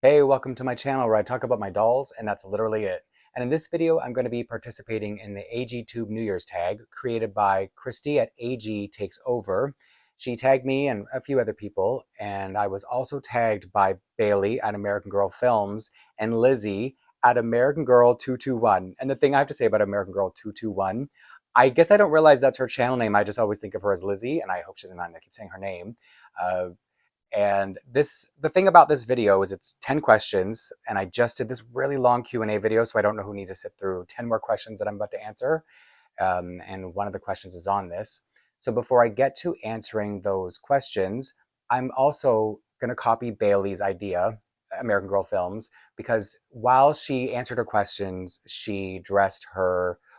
Hey, welcome to my channel where I talk about my dolls, and that's literally it. And in this video, I'm going to be participating in the AGTube New Year's tag created by Christy at AG Takes Over. She tagged me and a few other people, and I was also tagged by Bailey at American Girl Films and Lizzie at American Girl 221. And the thing I have to say about American Girl 221, I guess I don't realize that's her channel name. I just always think of her as Lizzie, and I hope she doesn't mind that I keep saying her name. And the thing about this video is it's 10 questions, and I just did this really long Q&A video, so I don't know who needs to sit through 10 more questions that I'm about to answer. And one of the questions is on this. So before I get to answering those questions, I'm also going to copy Bailey's idea, American Girl Films, because while she answered her questions, she dressed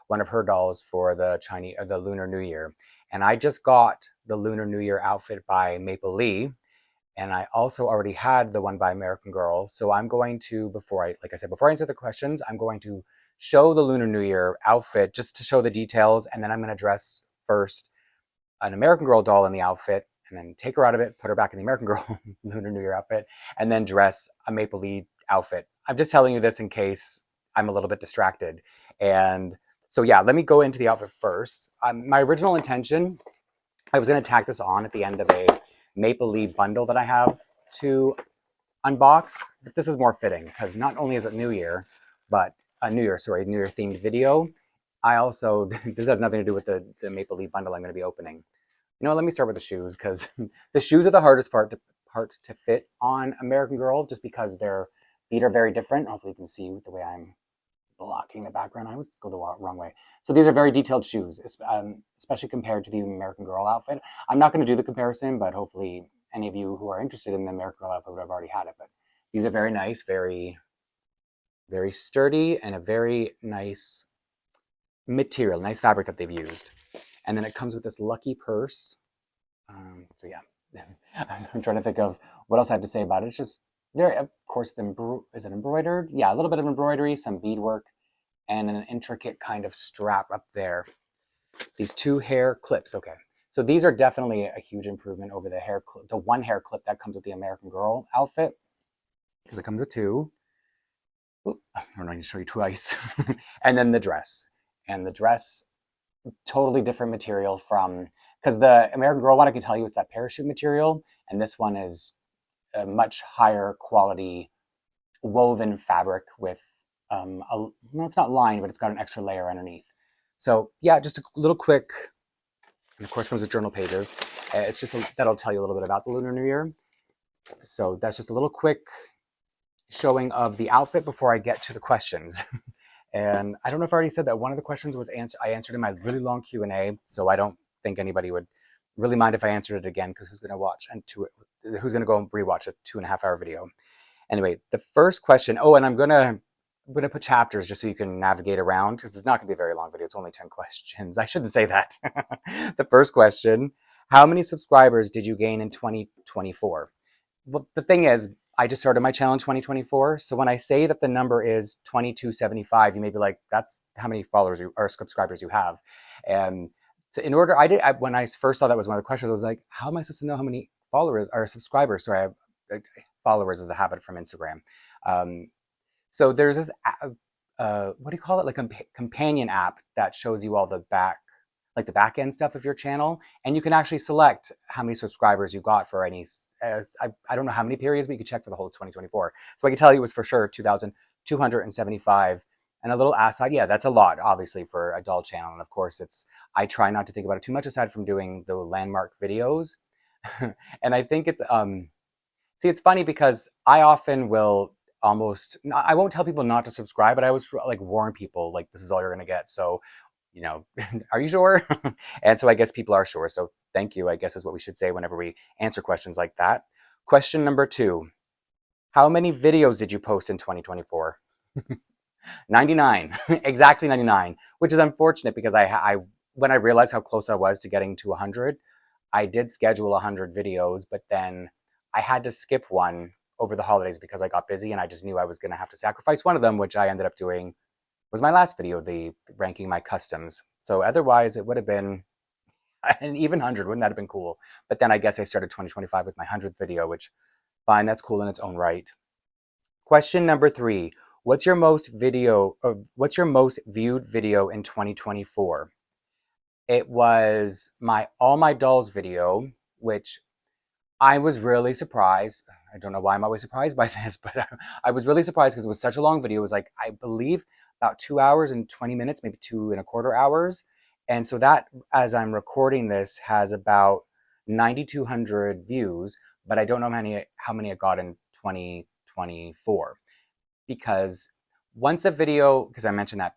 one of her dolls for the Lunar New Year. And I just got the Lunar New Year outfit by Maplelea. And I also already had the one by American Girl. So I'm going to, before I answer the questions, I'm going to show the Lunar New Year outfit just to show the details. And then I'm going to dress first an American Girl doll in the outfit and then take her out of it, put her back in the American Girl Lunar New Year outfit, and then dress a Maplelea outfit. I'm just telling you this in case I'm a little bit distracted. And so yeah, let me go into the outfit first. My original intention, I was going to tack this on at the end of a Maplelea bundle that I have to unbox, but this is more fitting because not only is it New Year, but New Year themed video. I also, this has nothing to do with the Maplelea bundle I'm going to be opening. You know what, let me start with the shoes because the shoes are the hardest part to fit on American Girl just because their feet are very different. Hopefully you can see with the way I'm blocking the background. I always go the wrong way. So these are very detailed shoes, especially compared to the American Girl outfit. I'm not going to do the comparison, but hopefully any of you who are interested in the American Girl outfit would have already had it. But these are very nice, very, very sturdy, and a very nice material, nice fabric that they've used. And then it comes with this lucky purse. So yeah, I'm trying to think of what else I have to say about it. It's just very, of course, is it embroidered? Yeah, a little bit of embroidery, some beadwork, and an intricate kind of strap up there. These two hair clips. Okay, so these are definitely a huge improvement over the one hair clip that comes with the American Girl outfit, because it comes with two. Oop, I'm going to show you twice. And then the dress. And the dress, totally different material because the American Girl one, I can tell you it's that parachute material, and this one is a much higher quality woven fabric with no, it's not lined, but it's got an extra layer underneath. So yeah, just a little quick, and of course comes with journal pages. It's just that'll tell you a little bit about the Lunar New Year. So that's just a little quick showing of the outfit before I get to the questions. And I don't know if I already said that one of the questions was I answered in my really long Q&A, so I don't think anybody would really mind if I answered it again, because who's going to watch who's going to go and rewatch a 2.5-hour video? Anyway, the first question. Oh, and I'm gonna put chapters just so you can navigate around, because it's not gonna be a very long video. It's only 10 questions. I shouldn't say that. The first question: how many subscribers did you gain in 2024? Well, the thing is, I just started my channel in 2024, so when I say that the number is 2275, you may be like, "That's how many followers or subscribers you have." And so, when I first saw that was one of the questions, I was like, "How am I supposed to know how many followers or subscribers?" Sorry, followers is a habit from Instagram. So there's this, what do you call it? Like a companion app that shows you all the back end stuff of your channel. And you can actually select how many subscribers you got for any, I don't know how many periods, but you can check for the whole 2024. So I can tell you it was for sure 2,275. And a little aside, yeah, that's a lot, obviously, for a doll channel. And of course, I try not to think about it too much aside from doing the landmark videos. And I think it's, see, it's funny because I often will I won't tell people not to subscribe, but I always like warn people, like, this is all you're going to get. So, you know, are you sure? And so I guess people are sure. So thank you, I guess, is what we should say whenever we answer questions like that. Question number 2. How many videos did you post in 2024? 99, exactly 99, which is unfortunate because when I realized how close I was to getting to 100, I did schedule 100 videos, but then I had to skip one over the holidays because I got busy, and I just knew I was going to have to sacrifice one of them, which I ended up doing was my last video, the ranking my customs. So otherwise it would have been an even 100. Wouldn't that have been cool? But then I guess I started 2025 with my 100th video, which fine, that's cool in its own right. Question number 3. What's your most viewed video in 2024? It was my All My Dolls video, which I was really surprised. I don't know why I'm always surprised by this, but I was really surprised because it was such a long video. It was like, I believe, about 2 hours and 20 minutes, maybe 2.25 hours. And so that, as I'm recording this, has about 9,200 views, but I don't know how many it got in 2024. Because once a video, because I mentioned that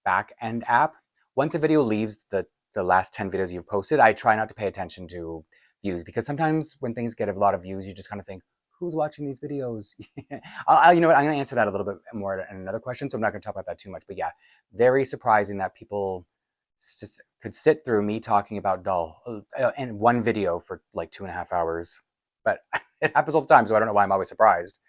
back end app, once a video leaves the last 10 videos you've posted, I try not to pay attention to views, because sometimes when things get a lot of views, you just kind of think, who's watching these videos? You know what? I'm going to answer that a little bit more in another question, so I'm not going to talk about that too much. But yeah, very surprising that people could sit through me talking about doll in one video for like 2.5 hours. But it happens all the time, so I don't know why I'm always surprised.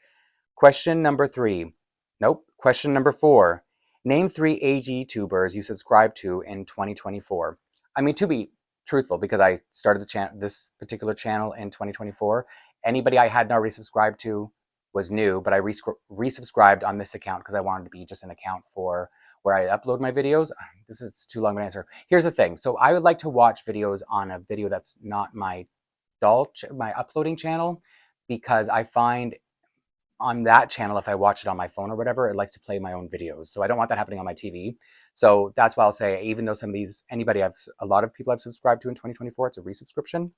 Question number 3. Nope. Question number 4. Name 3 AGTubers you subscribed to in 2024. I mean, to be truthful, because I started this particular channel in 2024, anybody I hadn't already subscribed to was new, but I resubscribed on this account because I wanted to be just an account for where I upload my videos. This is too long of an answer. Here's the thing. So I would like to watch videos on a video that's not my my uploading channel, because I find on that channel, if I watch it on my phone or whatever, it likes to play my own videos. So I don't want that happening on my TV. So that's why I'll say, even though some of these, a lot of people I've subscribed to in 2024, it's a resubscription.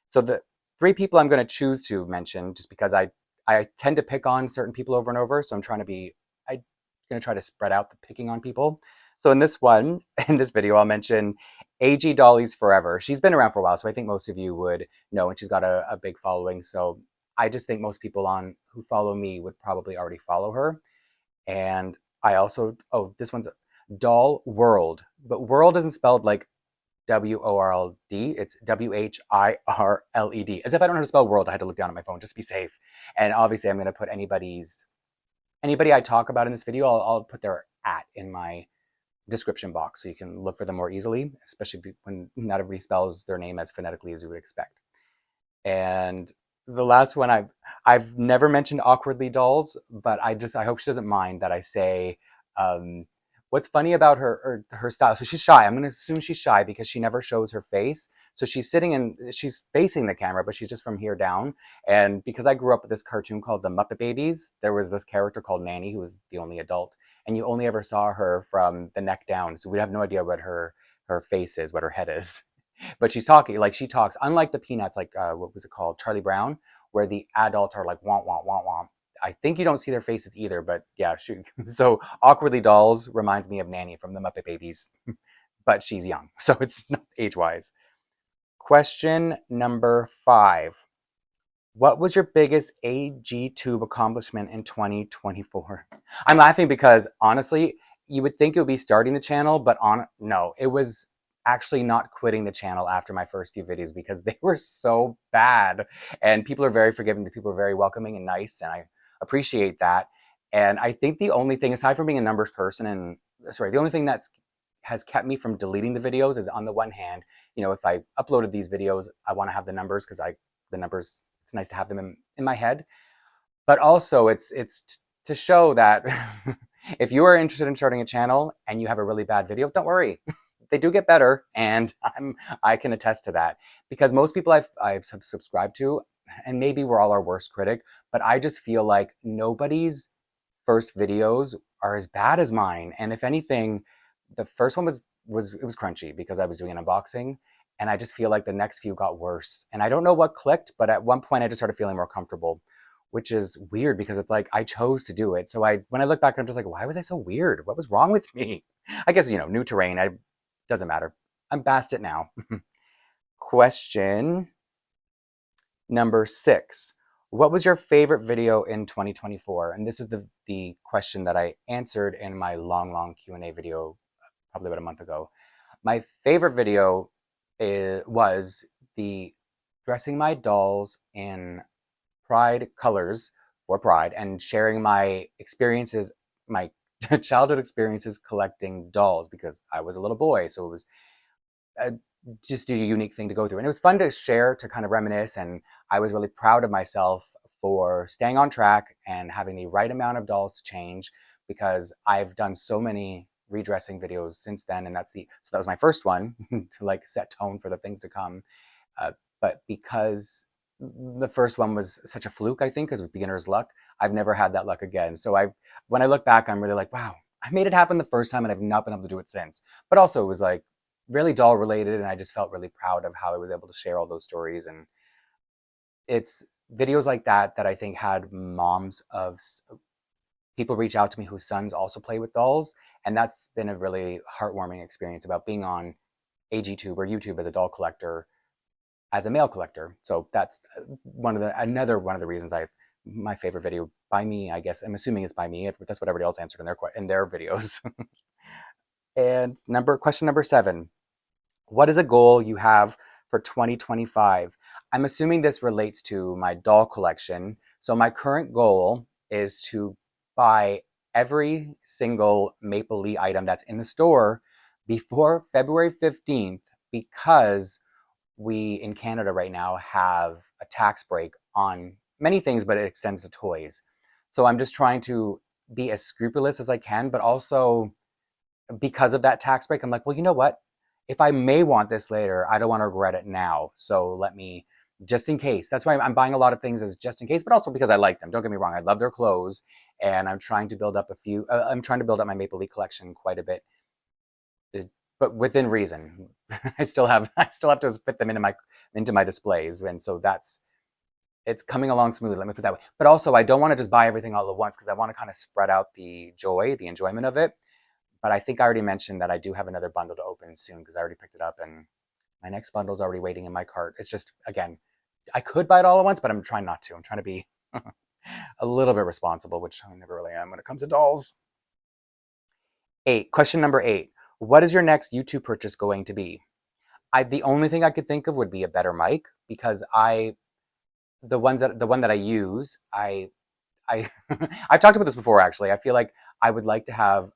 So the 3 people I'm going to choose to mention, just because I tend to pick on certain people over and over. So I'm going to try to spread out the picking on people. So in this video, I'll mention AG Dollies Forever. She's been around for a while, so I think most of you would know, and she's got a big following. So I just think most people who follow me would probably already follow her. And I also, this one's Doll World, but world isn't spelled like WORLD, it's WHIRLED. As if I don't know how to spell world, I had to look down at my phone just to be safe. And obviously I'm going to put anybody I talk about in this video, I'll put their @ in my description box so you can look for them more easily, especially when not everybody spells their name as phonetically as you would expect. And the last one, I've never mentioned Awkwardly Dolls, but I hope she doesn't mind that I say what's funny about her style. So she's shy. I'm going to assume she's shy because she never shows her face. So she's she's facing the camera, but she's just from here down. And because I grew up with this cartoon called The Muppet Babies, there was this character called Nanny who was the only adult, and you only ever saw her from the neck down. So we have no idea what her face is, what her head is. But she talks, unlike the Peanuts, like, what was it called? Charlie Brown, where the adults are like, womp, womp, womp, womp. I think you don't see their faces either, but yeah, so Awkwardly Dolls reminds me of Nanny from the Muppet Babies, but she's young, so it's not age-wise. Question number 5. What was your biggest AGTube accomplishment in 2024? I'm laughing because, honestly, you would think it would be starting the channel, but no, it was actually not quitting the channel after my first few videos, because they were so bad. And people are very forgiving. The people are very welcoming and nice, and I appreciate that. And I think the only thing, aside from being a numbers person, the only thing has kept me from deleting the videos is, on the one hand, if I uploaded these videos, I want to have the numbers, because it's nice to have them in my head. But also it's to show that if you are interested in starting a channel and you have a really bad video, don't worry. They do get better, and I can attest to that, because most people I've subscribed to, and maybe we're all our worst critic, but I just feel like nobody's first videos are as bad as mine. And if anything, the first one was crunchy because I was doing an unboxing, and I just feel like the next few got worse. And I don't know what clicked, but at one point I just started feeling more comfortable, which is weird because it's like I chose to do it. So when I look back, I'm just like, why was I so weird? What was wrong with me? I guess, new terrain. Doesn't matter. I'm past it now. Question number 6. What was your favorite video in 2024? And this is the question that I answered in my long Q&A video probably about a month ago. My favorite video was the dressing my dolls in Pride colors for Pride and sharing my experiences, my childhood experiences collecting dolls, because I was a little boy, so it was just a unique thing to go through, and it was fun to share, to kind of reminisce. And I was really proud of myself for staying on track and having the right amount of dolls to change, because I've done so many redressing videos since then, and so that was my first one to like set tone for the things to come. But because the first one was such a fluke, I think, because with beginner's luck, I've never had that luck again. So when I look back, I'm really like, wow, I made it happen the first time and I've not been able to do it since. But also it was like really doll related, and I just felt really proud of how I was able to share all those stories. And it's videos like that I think had moms of people reach out to me whose sons also play with dolls. And that's been a really heartwarming experience about being on AGTube or YouTube as a doll collector, as a male collector. So that's another one of the reasons my favorite video by me, I guess. I'm assuming it's by me. That's what everybody else answered in their videos. And question number 7. What is a goal you have for 2025? I'm assuming this relates to my doll collection. So my current goal is to buy every single Maplelea item that's in the store before February 15th, because we in Canada right now have a tax break on many things, but it extends to toys. So I'm just trying to be as scrupulous as I can, but also because of that tax break, I'm like, well, you know what? If I may want this later, I don't want to regret it now. So let me, just in case. That's why I'm buying a lot of things as just in case, but also because I like them. Don't get me wrong. I love their clothes, and I'm trying to build up I'm trying to build up my Maplelea collection quite a bit, but within reason. I still have to fit them into my displays. And so it's coming along smoothly. Let me put it that way. But also I don't want to just buy everything all at once, because I want to kind of spread out the enjoyment of it. But I think I already mentioned that I do have another bundle to open soon, because I already picked it up and my next bundle is already waiting in my cart. It's just, again, I could buy it all at once, but I'm trying not to. I'm trying to be a little bit responsible, which I never really am when it comes to dolls. Question number 8. What is your next YouTube purchase going to be? The only thing I could think of would be a better mic, because the one that I use, I've talked about this before actually. I feel like I would like to have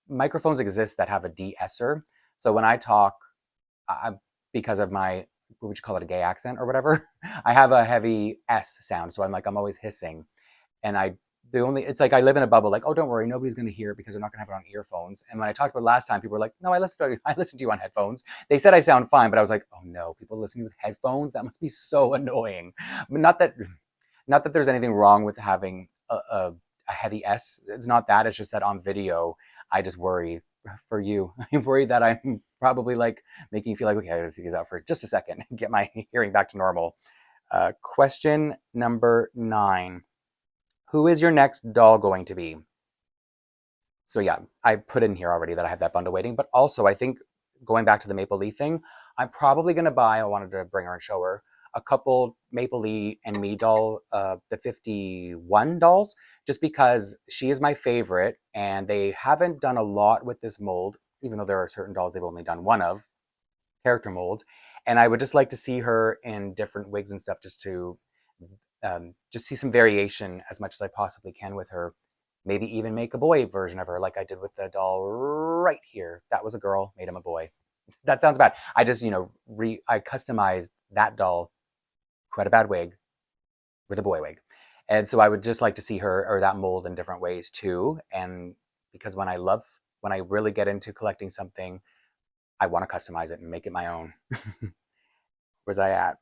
microphones exist that have a de-esser. So when I talk, because of my, what would you call it, a gay accent or whatever, I have a heavy S sound. So I'm always hissing. And it's like I live in a bubble, like, oh, don't worry, nobody's going to hear it because they're not going to have it on earphones. And when I talked about it last time, people were like, no, I listened to you on headphones. They said I sound fine, but I was like, oh no, people listening with headphones? That must be so annoying. But not that there's anything wrong with having a heavy S. It's not that. It's just that on video, I just worry for you. I worry that I'm probably like making you feel like, okay, I gotta figure this out for just a second and get my hearing back to normal. Question number 9. Who is your next doll going to be? So yeah, I put in here already that I have that bundle waiting, but also I think going back to the Maplelea thing, I'm probably going to I wanted to bring her and show her a couple Maplelea and me doll, the 51 dolls, just because she is my favorite, and they haven't done a lot with this mold, even though there are certain dolls they've only done one of, character molds. And I would just like to see her in different wigs and stuff, just to just see some variation as much as I possibly can with her. Maybe even make a boy version of her, like I did with the doll right here. That was a girl, made him a boy. That sounds bad. I just, I customized that doll who had a bad wig with a boy wig. And so I would just like to see her, or that mold, in different ways too. And because when I really get into collecting something, I want to customize it and make it my own. Where's I at?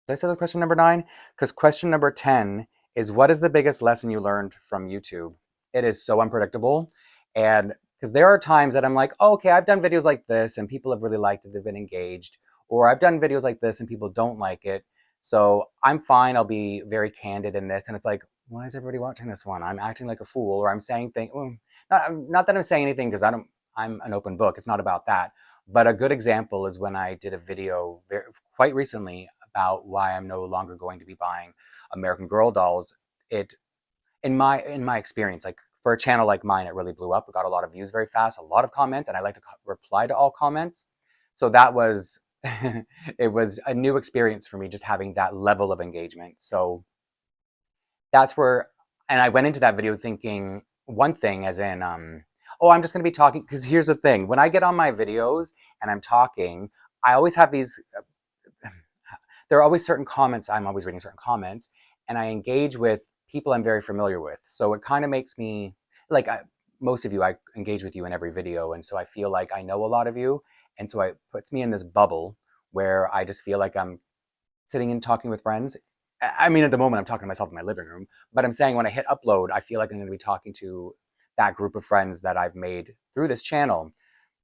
Did I say that question number 9? Because question number 10 is, what is the biggest lesson you learned from YouTube? It is so unpredictable. And because there are times that I'm like, oh, okay, I've done videos like this and people have really liked it, they've been engaged. Or I've done videos like this and people don't like it. So I'm fine, I'll be very candid in this. And it's like, why is everybody watching this one? I'm acting like a fool, or I'm saying things. Not that I'm saying anything, because I'm an open book. It's not about that. But a good example is when I did a video quite recently about why I'm no longer going to be buying American Girl dolls. In my experience, like for a channel like mine, it really blew up. It got a lot of views very fast, a lot of comments, and I like to reply to all comments. So that was it was a new experience for me, just having that level of engagement. So that's where, and I went into that video thinking one thing, as in, oh, I'm just going to be talking, because here's the thing. When I get on my videos and I'm talking, I always have these, there are always certain comments, I'm always reading certain comments, and I engage with people I'm very familiar with. So it kind of makes me, like, most of you, I engage with you in every video, and so I feel like I know a lot of you, and so it puts me in this bubble where I just feel like I'm sitting and talking with friends. I mean, at the moment, I'm talking to myself in my living room, but I'm saying when I hit upload, I feel like I'm going to be talking to that group of friends that I've made through this channel.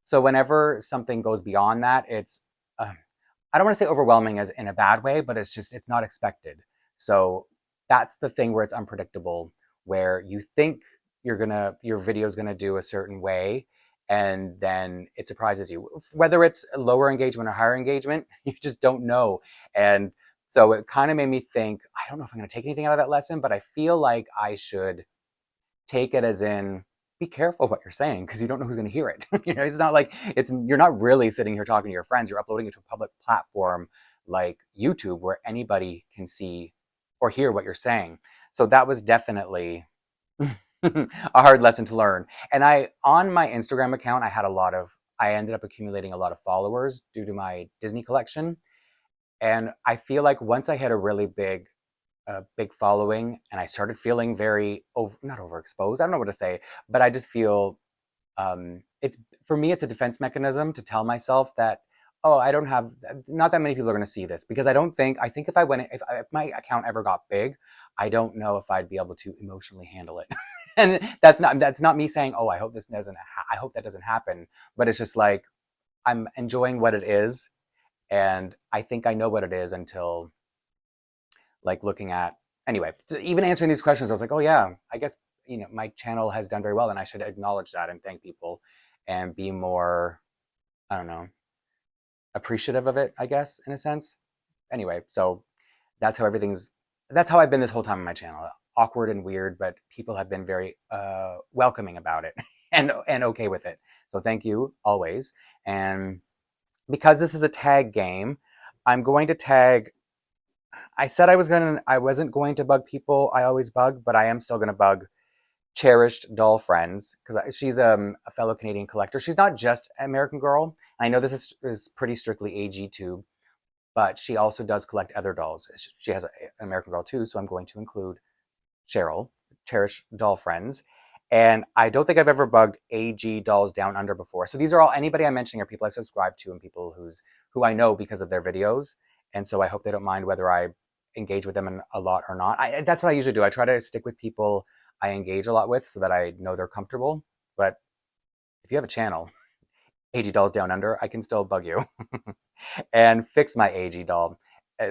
So whenever something goes beyond that, it's, I don't want to say overwhelming as in a bad way, but it's not expected. So that's the thing where it's unpredictable, where you think your video is gonna do a certain way, and then it surprises you. Whether it's lower engagement or higher engagement, you just don't know. And so it kind of made me think, I don't know if I'm gonna take anything out of that lesson, but I feel like I should take it as in, be careful what you're saying because you don't know who's going to hear it. It's not like you're not really sitting here talking to your friends. You're uploading it to a public platform like YouTube where anybody can see or hear what you're saying. So that was definitely a hard lesson to learn. And on my Instagram account, I ended up accumulating a lot of followers due to my Disney collection. And I feel like once I hit a really big following, and I started feeling not overexposed. I don't know what to say, but I just feel it's for me, it's a defense mechanism to tell myself that, oh, I don't have, not that many people are going to see this because I think if my account ever got big, I don't know if I'd be able to emotionally handle it. And that's not me saying, oh, I hope I hope that doesn't happen. But it's just like, I'm enjoying what it is. And I think I know what it is until like looking at, anyway, even answering these questions, I was like, oh yeah, I guess, my channel has done very well and I should acknowledge that and thank people and be more, I don't know, appreciative of it, I guess, in a sense. Anyway, so that's how I've been this whole time on my channel. Awkward and weird, but people have been very welcoming about it and okay with it. So thank you always. And because this is a tag game, I'm going to tag. I said I wasn't going to bug people I always bug, but I am still going to bug cherished doll friends because she's a fellow Canadian collector. She's not just an American Girl. I know this is pretty strictly AGTube, but she also does collect other dolls. She has an American Girl too, so I'm going to include Cheryl, cherished doll friends. And I don't think I've ever bugged AG Dolls Down Under before. So these are all, anybody I'm mentioning are people I subscribe to and people who I know because of their videos. And so I hope they don't mind whether I engage with them a lot or not. That's what I usually do. I try to stick with people I engage a lot with so that I know they're comfortable. But if you have a channel, AG Dolls Down Under, I can still bug you and fix my AG doll.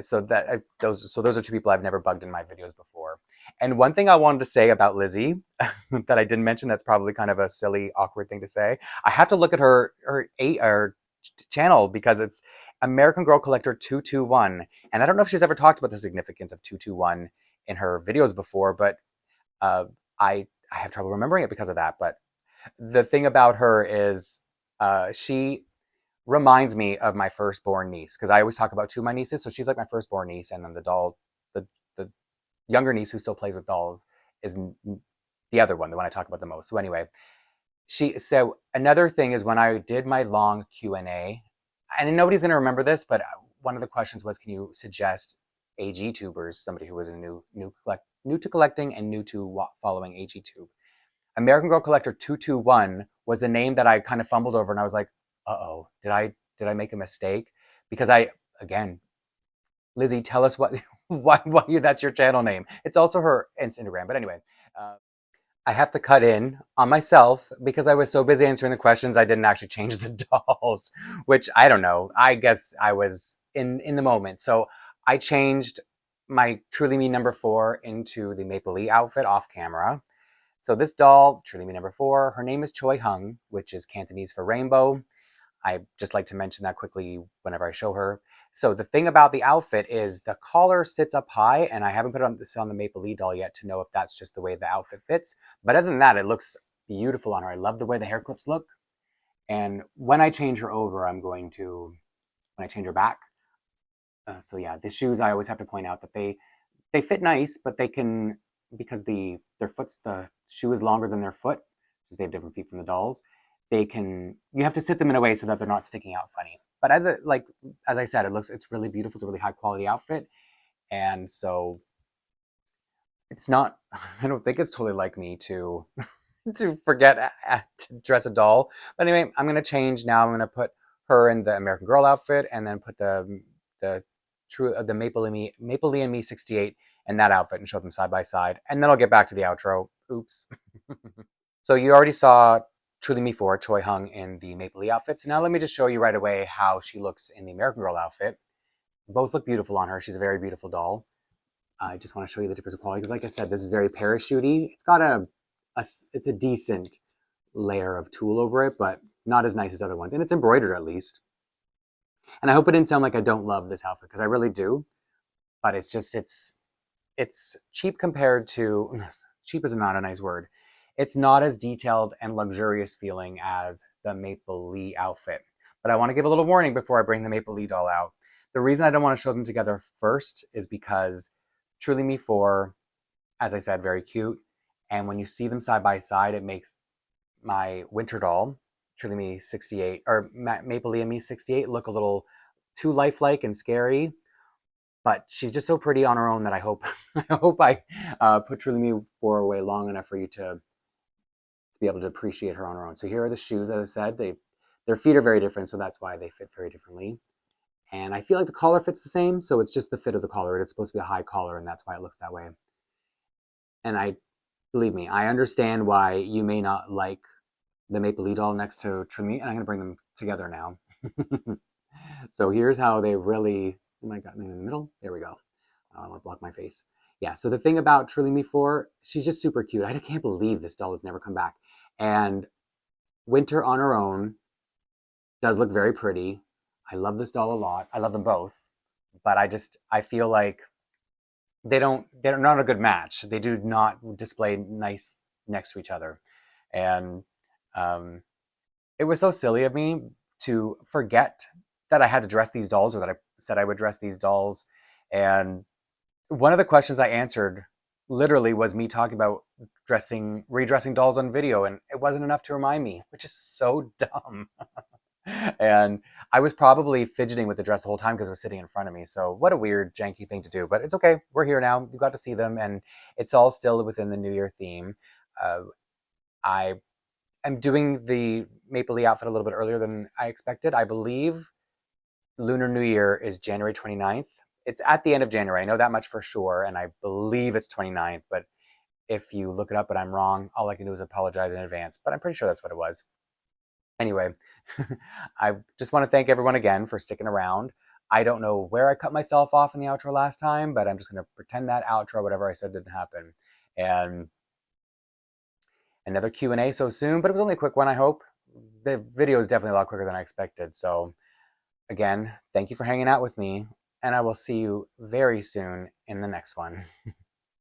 So those are two people I've never bugged in my videos before. And one thing I wanted to say about Lizzie that I didn't mention, that's probably kind of a silly, awkward thing to say. I have to look at her channel because it's American Girl Collector 221. And I don't know if she's ever talked about the significance of 221 in her videos before, but I have trouble remembering it because of that. But the thing about her is she reminds me of my firstborn niece because I always talk about two of my nieces. So she's like my firstborn niece, and then the younger niece who still plays with dolls is the other one, the one I talk about the most. So anyway, so another thing is when I did my long Q&A, and nobody's going to remember this, but one of the questions was, can you suggest AGTubers, somebody who was new to collecting and new to following AGTube? American Girl Collector 221 was the name that I kind of fumbled over, and I was like, uh-oh, did I make a mistake? Because again, Lizzie, tell us why that's your channel name. It's also her Instagram, but anyway, I have to cut in on myself because I was so busy answering the questions, I didn't actually change the dolls, which I don't know. I guess I was in the moment. So I changed my Truly Me #4 into the Maplelea outfit off camera. So this doll, Truly Me #4, her name is Choi Hung, which is Cantonese for rainbow. I just like to mention that quickly whenever I show her. So the thing about the outfit is the collar sits up high, and I haven't put on the Maplelea doll yet to know if that's just the way the outfit fits. But other than that, it looks beautiful on her. I love the way the hair clips look. And when I change her over, when I change her back. So yeah, the shoes, I always have to point out that they fit nice, but they can, because the shoe is longer than their foot, because they have different feet from the dolls, you have to sit them in a way so that they're not sticking out funny. But as I said, it's really beautiful. It's a really high quality outfit. And so it's not, I don't think it's totally like me to forget to dress a doll. But anyway, I'm gonna change now. I'm gonna put her in the American Girl outfit, and then put the Maplelea and Me 68 in that outfit, and show them side by side. And then I'll get back to the outro. Oops. So you already saw Truly Me 4, Choi Hung, in the Maplelea outfit. So now let me just show you right away how she looks in the American Girl outfit. Both look beautiful on her. She's a very beautiful doll. I just want to show you the difference in quality because, like I said, this is very parachutey. It's got it's a decent layer of tulle over it, but not as nice as other ones. And it's embroidered at least. And I hope it didn't sound like I don't love this outfit, because I really do. But it's just, it's cheap compared to, cheap is not a nice word. It's not as detailed and luxurious feeling as the Maplelea outfit. But I want to give a little warning before I bring the Maplelea doll out. The reason I don't want to show them together first is because Truly Me 4, as I said, very cute. And when you see them side by side, it makes my winter doll, Truly Me 68, or Maplelea Me 68, look a little too lifelike and scary. But she's just so pretty on her own that I hope I put Truly Me 4 away long enough for you to be able to appreciate her on her own. So here are the shoes. As I said, their feet are very different, so that's why they fit very differently. And I feel like the collar fits the same, so it's just the fit of the collar. It's supposed to be a high collar, and that's why it looks that way. And believe me, I understand why you may not like the Maplelea doll next to Truly Me, and I'm going to bring them together now. So here's how they really, oh my God, in the middle? There we go. I don't want to block my face. Yeah, so the thing about Truly Me 4, she's just super cute. I can't believe this doll has never come back. And Winter on her own does look very pretty. I love this doll a lot. I love them both. But I feel like they're not a good match. They do not display nice next to each other. And it was so silly of me to forget that I had to dress these dolls, or that I said I would dress these dolls. And one of the questions I answered literally was me talking about redressing dolls on video, and it wasn't enough to remind me, which is so dumb. And I was probably fidgeting with the dress the whole time because it was sitting in front of me. So what a weird, janky thing to do, but it's okay. We're here now. You got to see them, and it's all still within the New Year theme. I am doing the Maplelea outfit a little bit earlier than I expected. I believe Lunar New Year is January 29th. It's at the end of January. I know that much for sure, and I believe it's 29th, but if you look it up and I'm wrong, all I can do is apologize in advance, but I'm pretty sure that's what it was. Anyway, I just want to thank everyone again for sticking around. I don't know where I cut myself off in the outro last time, but I'm just going to pretend that outro, whatever I said, didn't happen. And another Q&A so soon, but it was only a quick one, I hope. The video is definitely a lot quicker than I expected. So again, thank you for hanging out with me, and I will see you very soon in the next one.